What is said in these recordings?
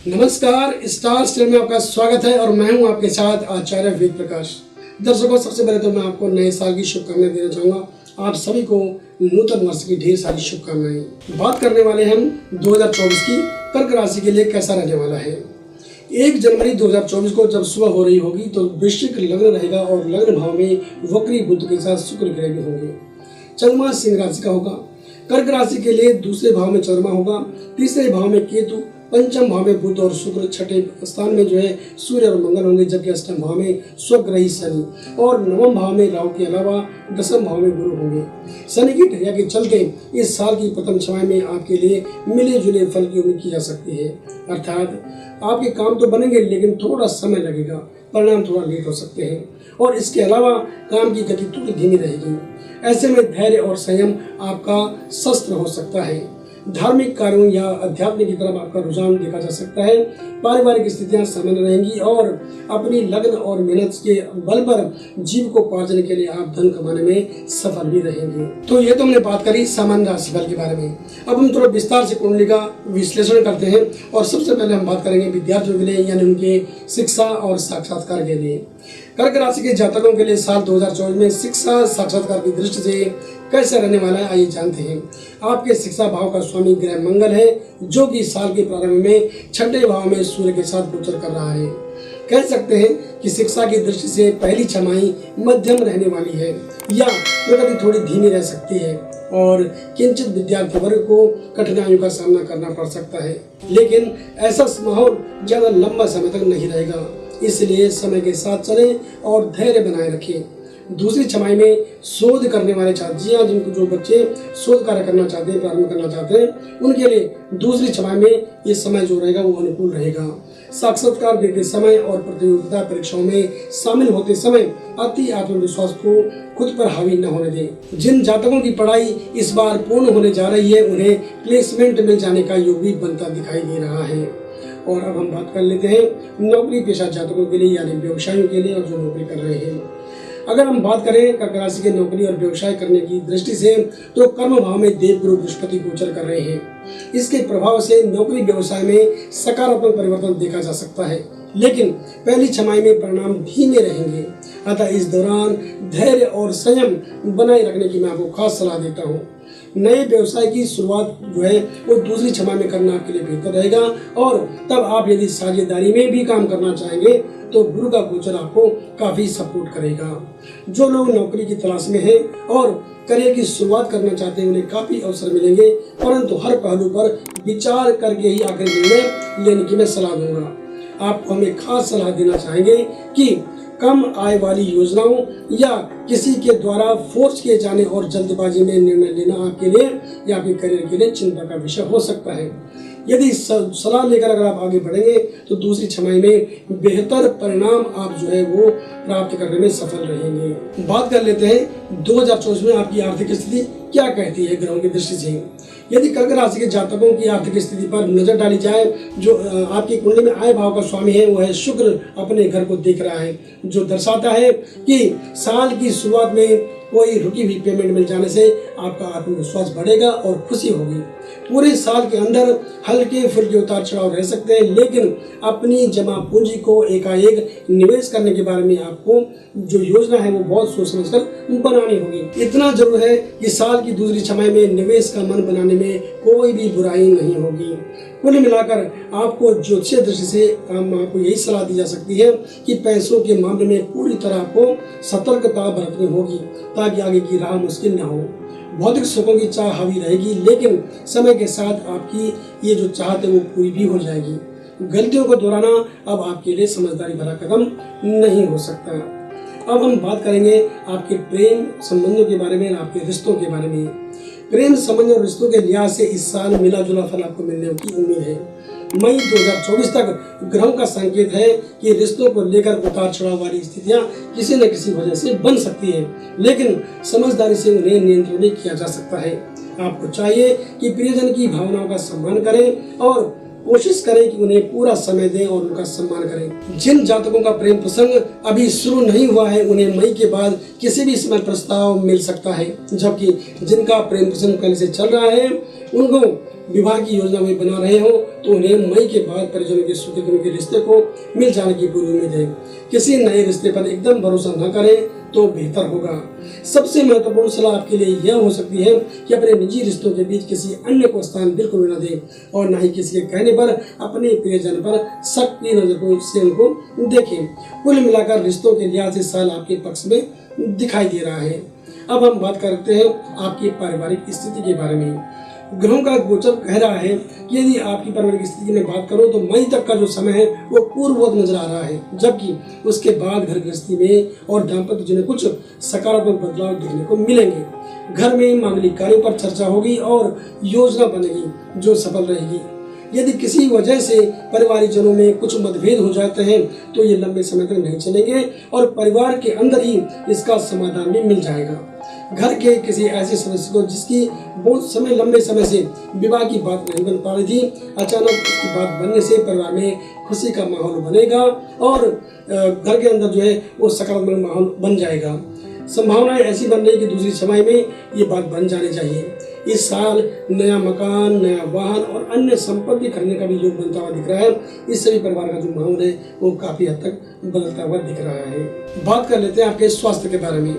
नमस्कार, star stele में आपका स्वागत है और मैं हूं आपके साथ आचार्य वेद प्रकाश। दर्शकों, सबसे पहले तो मैं आपको नए साल की शुभकामनाएं देना चाहूँगा। आप सभी को नूतन वर्ष की ढेर सारी शुभकामनाएं। बात करने वाले हम 2024 की कर्क राशि के लिए कैसा रहने वाला है। 1 जनवरी 2024 को जब सुबह हो रही होगी तो वृश्चिक लग्न रहेगा और लग्न भाव में वक्री बुध के साथ शुक्र ग्रह भी होंगे। चंद्रमा सिंह राशि का होगा। कर्क राशि के लिए दूसरे भाव में चंद्रमा होगा, तीसरे भाव में केतु, पंचम भाव में बुध और शुक्र, छठे स्थान में जो है सूर्य और मंगल होंगे, जबकि अष्टम भाव में स्वग्रही शनि और नवम भाव में राहु के अलावा दसम भाव में गुरु होंगे। शनि की ढैया के चलते इस साल की प्रथम छमाही में आपके लिए मिले जुले फल की उम्मीद की जा सकती है। अर्थात आपके काम तो बनेंगे लेकिन थोड़ा समय लगेगा, परिणाम थोड़ा लेट हो सकते हैं और इसके अलावा काम की गति थोड़ी धीमी रहेगी। ऐसे में धैर्य और संयम आपका शस्त्र हो सकता है। धार्मिक कार्यों या अध्यात्म की तरफ आपका रुझान देखा जा सकता है। पारिवारिक स्थितियां सामान्य रहेंगी और अपनी लगन और मेहनत के बल पर जीविकोपार्जन के लिए आप धन कमाने में सफल भी रहेंगे। तो ये तो हमने बात करी सामान्य राशिफल के बारे में। अब हम थोड़ा विस्तार से कुंडली का विश्लेषण करते हैं और सबसे पहले हम बात करेंगे विद्यार्थियों के लिए, यानी उनके शिक्षा और साक्षात्कार के लिए। कर्क राशि के जातकों के लिए साल 2024 में शिक्षा साक्षात्कार की दृष्टि से कैसे रहने वाला है, आइए जानते हैं। आपके शिक्षा भाव का स्वामी ग्रह मंगल है, जो कि साल के प्रारंभ में छठे भाव में सूर्य के साथ गोचर कर रहा है। कह सकते हैं कि शिक्षा की दृष्टि से पहली छमाही मध्यम रहने वाली है या प्रगति थोड़ी धीमी रह सकती है और किंचित विद्यार्थी वर्ग को कठिनाइयों का सामना करना पड़ सकता है, लेकिन ऐसा माहौल ज्यादा लंबा समय तक नहीं रहेगा। इसलिए समय के साथ चलें और धैर्य बनाए रखें। दूसरी छमाही में शोध करने वाले छात्र, जिनको जो बच्चे शोध कार्य करना चाहते हैं, प्रारंभ करना चाहते हैं, उनके लिए दूसरी छमाही में ये समय जो रहेगा वो अनुकूल रहेगा। साक्षात्कार देते समय और प्रतियोगिता परीक्षाओं में शामिल होते समय अति आत्मविश्वास को खुद पर हावी न होने दें। जिन जातकों की पढ़ाई इस बार पूर्ण होने जा रही है, उन्हें प्लेसमेंट मिल जाने का योग भी बनता दिखाई दे रहा है। और अब हम बात कर लेते हैं नौकरी पेशा जातकों के लिए, यानी व्यवसायियों के लिए और जो नौकरी कर रहे हैं। अगर हम बात करें कर्क राशि के नौकरी और व्यवसाय करने की दृष्टि से, तो कर्म भाव में देवगुरु बृहस्पति गोचर कर रहे हैं। इसके प्रभाव से नौकरी व्यवसाय में सकारात्मक परिवर्तन देखा जा सकता है, लेकिन पहली छमाही में परिणाम धीमे रहेंगे। अतः इस दौरान धैर्य और संयम बनाए रखने की मैं आपको खास सलाह देता हूँ। नए व्यवसाय की शुरुआत जो है वो दूसरी छमाही में करना आपके लिए बेहतर रहेगा और तब आप यदि साझेदारी में भी काम करना चाहेंगे तो गुरु का गोचर आपको काफी सपोर्ट करेगा। जो लोग नौकरी की तलाश में हैं और करियर की शुरुआत करना चाहते हैं, उन्हें काफी अवसर मिलेंगे, परंतु हर पहलू पर विचार करके ही आखिरी निर्णय लेने की मैं सलाह दूंगा। आपको हम एक खास सलाह देना चाहेंगे कि कम आय वाली योजनाओं या किसी के द्वारा फोर्स किए जाने और जल्दबाजी में निर्णय लेना आपके लिए या आपके करियर के लिए चिंता का विषय हो सकता है। यदि सलाह लेकर अगर आप आगे बढ़ेंगे तो दूसरी छमाही में बेहतर परिणाम आप जो है वो प्राप्त करने में सफल रहेंगे। बात कर लेते हैं 2024 में आपकी आर्थिक स्थिति क्या कहती है ग्रहों की दृष्टि से। यदि कर्क राशि के जातकों की आर्थिक स्थिति पर नजर डाली जाए, जो आपकी कुंडली में आय भाव का स्वामी है वो है शुक्र, अपने घर को देख रहा है, जो दर्शाता है कि साल की शुरुआत में कोई रुकी हुई पेमेंट मिल जाने से आपका आत्मविश्वास बढ़ेगा और खुशी होगी। पूरे साल के अंदर हल्के फुल्के उतार चढ़ाव रह सकते हैं, लेकिन अपनी जमा पूंजी को एकाएक निवेश करने के बारे में आपको जो योजना है वो बहुत सोच समझकर बनानी होगी। इतना जरूर है कि साल की दूसरी छमाही में निवेश का मन बनाने में कोई भी बुराई नहीं होगी। कुल मिलाकर आपको ज्योतिषीय दृष्टि से आपको यही सलाह दी जा सकती है कि पैसों के मामले में पूरी तरह आपको सतर्कता बरतनी होगी ताकि आगे की राह मुश्किल न हो। भौतिक सुखों की चाह हावी रहेगी, लेकिन समय के साथ आपकी ये जो चाहत है वो पूरी भी हो जाएगी। गलतियों को दोहराना अब आपके लिए समझदारी भरा कदम नहीं हो सकता। अब हम बात करेंगे आपके प्रेम संबंधों के बारे में, आपके रिश्तों के बारे में। प्रेम संबंध और रिश्तों के लिहाज से इस साल मिला जुला फल आपको मिलने की उम्मीद है। मई 2024 तक ग्रहों का संकेत है कि रिश्तों को लेकर उतार चढ़ाव वाली स्थितियां किसी न किसी वजह से बन सकती है, लेकिन समझदारी से उन्हें नियंत्रण भी किया जा सकता है। आपको चाहिए कि प्रियजन की भावनाओं का सम्मान करें और कोशिश करें कि उन्हें पूरा समय दें और उनका सम्मान करें। जिन जातकों का प्रेम प्रसंग अभी शुरू नहीं हुआ है, उन्हें मई के बाद किसी भी समय प्रस्ताव मिल सकता है, जबकि जिनका प्रेम प्रसंग पहले से चल रहा है उनको विवाह की योजना में बना रहे हो तो उन्हें मई के बाद परिजनों की स्वीकृति के रिश्ते को मिल जाने की पूरी उम्मीद है। किसी नए रिश्ते पर एकदम भरोसा न करें तो बेहतर होगा। सबसे महत्वपूर्ण सलाह आपके लिए यह हो सकती है कि अपने निजी रिश्तों के बीच किसी अन्य को स्थान बिल्कुल न दें और न ही किसी के कहने पर अपने प्रियजन पर शक की नजर से उनको देखें। कुल मिलाकर रिश्तों के लिहाज से साल आपके पक्ष में दिखाई दे रहा है। अब हम बात करते हैं आपकी पारिवारिक स्थिति के बारे में। ग्रहों का गोचर कह रहा है कि यदि आपकी पारिवारिक स्थिति में बात करो तो मई तक का जो समय है वो पूर्ववत नजर आ रहा है, जबकि उसके बाद घर गृहस्थी में और दाम्पत्य जीवन में कुछ सकारात्मक बदलाव देखने को मिलेंगे। घर में मामूली कार्यों पर चर्चा होगी और योजना बनेगी जो सफल रहेगी। यदि किसी वजह से परिवारिक जनों में कुछ मतभेद हो जाते हैं तो ये लंबे समय तक नहीं चलेंगे और परिवार के अंदर ही इसका समाधान भी मिल जाएगा। घर के किसी ऐसे सदस्य को जिसकी बहुत लंबे समय से विवाह की बात नहीं बन पा रही थी, अचानक उसकी बात बनने से परिवार में खुशी का माहौल बनेगा और घर के अंदर जो है वो सकारात्मक माहौल बन जाएगा। संभावनाएं ऐसी बन रही कि दूसरी समय में ये बात बन जानी चाहिए। इस साल नया मकान, नया वाहन और अन्य संपत्ति खरीदने का भी योग बनता हुआ दिख रहा है। इस सभी परिवार का जो माहौल है वो काफी हद तक बदलता हुआ दिख रहा है। बात कर लेते हैं आपके स्वास्थ्य के बारे में।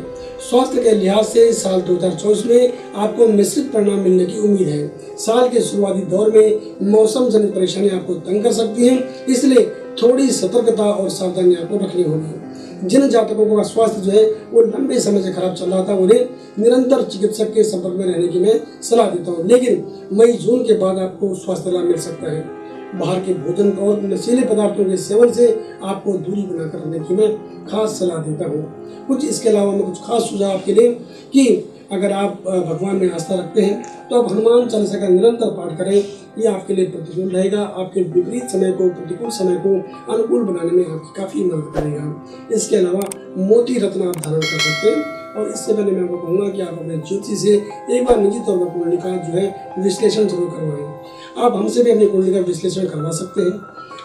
स्वास्थ्य के लिहाज से साल 2024 में आपको मिश्रित परिणाम मिलने की उम्मीद है। साल के शुरुआती दौर में मौसम जनित परेशानी आपको तंग कर सकती है, इसलिए थोड़ी सतर्कता और सावधानी आपको रखनी होगी। जिन जातकों का स्वास्थ्य जो है वो लंबे समय से खराब चल रहा था उन्हें निरंतर चिकित्सक के संपर्क में रहने की मैं सलाह देता हूँ, लेकिन मई जून के बाद आपको स्वास्थ्य लाभ मिल सकता है। बाहर के भोजन और नशीले पदार्थों के सेवन से आपको दूरी बनाकर रखने की मैं खास सलाह देता हूँ। कुछ इसके अलावा मैं कुछ खास सुझाव आपके लिए कि अगर आप भगवान में आस्था रखते हैं तो आप हनुमान चालीसा का निरंतर पाठ करें। ये आपके लिए प्रतिकूल रहेगा, आपके विपरीत समय को, प्रतिकूल समय को अनुकूल बनाने में आपकी काफ़ी मदद करेगा। इसके अलावा मोती रत्न आप धारण कर सकते हैं और इससे पहले मैं आपको कहूँगा कि आप अपने ज्योतिषी से एक बार निजी तौर पर कुंडली का जो है विश्लेषण जरूर करवाएं। आप हमसे भी अपनी कुंडली का विश्लेषण करवा सकते हैं।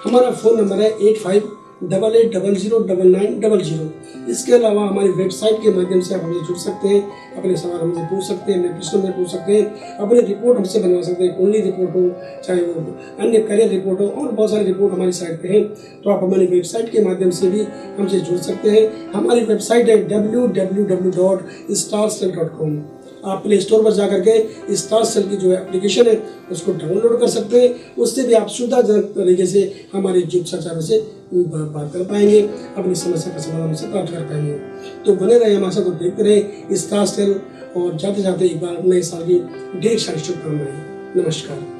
हमारा फ़ोन नंबर है 8588009900। इसके अलावा हमारी वेबसाइट के माध्यम से आप हमसे जुड़ सकते हैं, अपने सवाल हमसे पूछ सकते हैं, अपने प्रश्न में पूछ सकते हैं, अपनी रिपोर्ट हमसे बनवा सकते हैं, कुंडली रिपोर्ट हो चाहे वो अन्य करियर रिपोर्ट हो, और बहुत सारी रिपोर्ट हमारी साइट पे है। तो आप हमारी वेबसाइट के माध्यम से भी हमसे जुड़ सकते हैं। हमारी वेबसाइट है www.starcell.com। आप प्ले स्टोर पर जाकर के स्टार सेल की जो एप्लीकेशन है उसको डाउनलोड कर सकते हैं। उससे भी आप सुविधाजनक तरीके से हमारे ज्योतिषाचार्यों से बात कर पाएंगे, अपनी समस्या का समाधान से प्राप्त कर पाएंगे। तो बने रहे हमारे साथ और देखते रहे स्टार सेल, और जाते जाते एक बार नए साल की ढेर सारी शुभकामनाएं। नमस्कार।